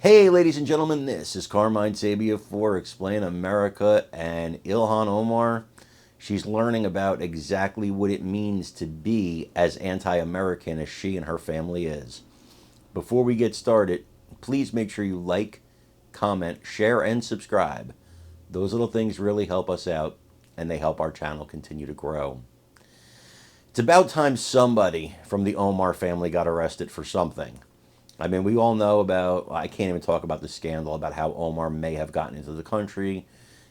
Hey, ladies and gentlemen, this is Carmine Sabia for Explain America, and Ilhan Omar, she's learning about exactly what it means to be as anti-American as she and her family is. Before we get started, please make sure you like, comment, share, and subscribe. Those little things really help us out, and they help our channel continue to grow. It's about time somebody from the Omar family got arrested for something. I mean, we all know about, I can't even talk about the scandal about how Omar may have gotten into the country.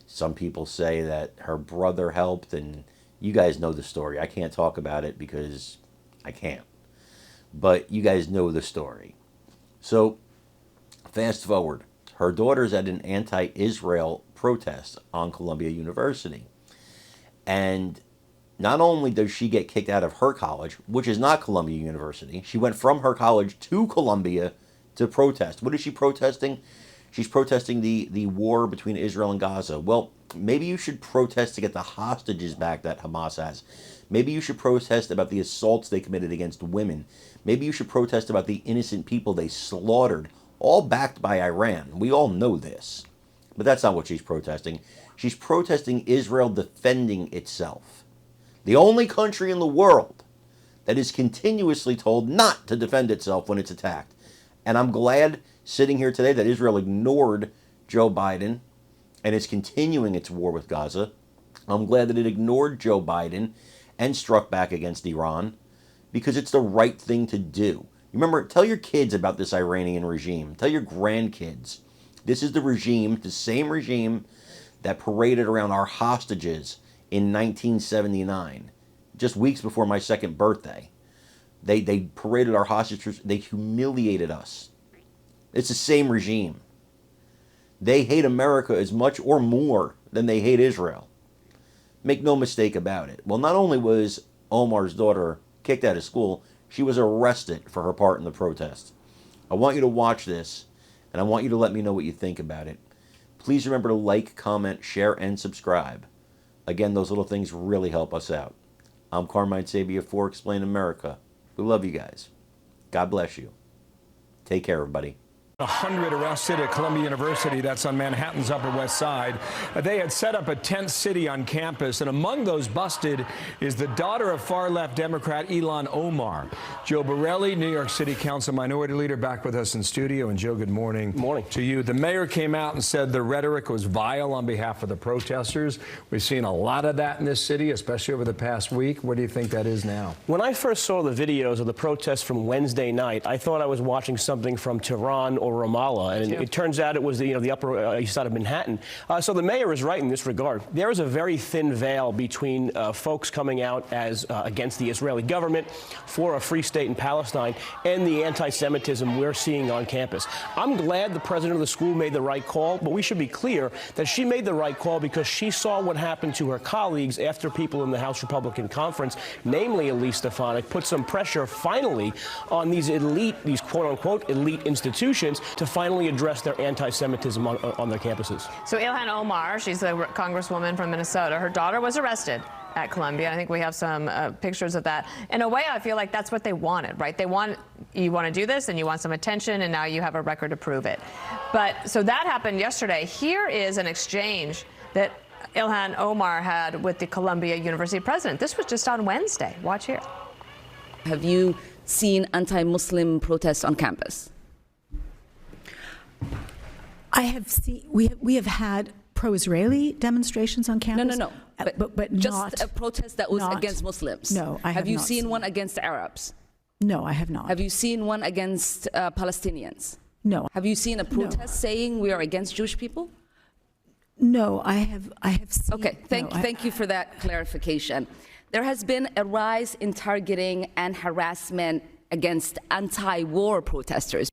Some people say that her brother helped, and you guys know the story. I can't talk about it because I can't. But you guys know the story. So, fast forward. Her daughter's at an anti-Israel protest on Columbia University. And not only does she get kicked out of her college, which is not Columbia University, she went from her college to Columbia to protest. What is she protesting? She's protesting the war between Israel and Gaza. Well, maybe you should protest to get the hostages back that Hamas has. Maybe you should protest about the assaults they committed against women. Maybe you should protest about the innocent people they slaughtered, all backed by Iran. We all know this. But that's not what she's protesting. She's protesting Israel defending itself. The only country in the world that is continuously told not to defend itself when it's attacked. And I'm glad sitting here today that Israel ignored Joe Biden and is continuing its war with Gaza. I'm glad that it ignored Joe Biden and struck back against Iran because it's the right thing to do. Remember, tell your kids about this Iranian regime. Tell your grandkids. This is the regime, the same regime that paraded around our hostages in 1979, just weeks before my second birthday. They paraded our hostages. They humiliated us. It's the same regime. They hate America as much or more than they hate Israel. Make no mistake about it. Well, not only was Omar's daughter kicked out of school, she was arrested for her part in the protest. I want you to watch this, and I want you to let me know what you think about it. Please remember to like, comment, share, and subscribe. Again, those little things really help us out. I'm Carmine Sabia for Explain America. We love you guys. God bless you. Take care, everybody. 100 arrested at Columbia University, that's on Manhattan's Upper West Side. They had set up a tent city on campus, and among those busted is the daughter of far-left Democrat Ilhan Omar. Joe Borelli, New York City Council Minority Leader, back with us in studio. And Joe, good morning. Good morning to you. The mayor came out and said the rhetoric was vile on behalf of the protesters. We've seen a lot of that in this city, especially over the past week. What do you think that is now? When I first saw the videos of the protests from Wednesday night, I thought I was watching something from Tehran or Ramallah, and it turns out it was the Upper East Side of Manhattan. So the mayor is right in this regard. There is a very thin veil between folks coming out as against the Israeli government for a free state in Palestine and the anti-Semitism we're seeing on campus. I'm glad the president of the school made the right call, but we should be clear that she made the right call because she saw what happened to her colleagues after people in the House Republican Conference, namely Elise Stefanik, put some pressure finally on these quote-unquote elite institutions to finally address their anti-Semitism on their campuses. So Ilhan Omar, she's a congresswoman from Minnesota. Her daughter was arrested at Columbia. I think we have some pictures of that. In a way, I feel like that's what they wanted, right? You want to do this and you want some attention, and now you have a record to prove it. But so that happened yesterday. Here is an exchange that Ilhan Omar had with the Columbia University president. This was just on Wednesday. Watch here. Have you seen anti-Muslim protests on campus? I have seen, we have had pro-Israeli demonstrations on campus. No. But just not a protest that was against Muslims. No, I have you not seen one against Arabs? No, I have not. Have you seen one against Palestinians? No. Have you seen a protest saying we are against Jewish people? No, I have seen. Okay, thank you for that clarification. There has been a rise in targeting and harassment against anti-war protesters.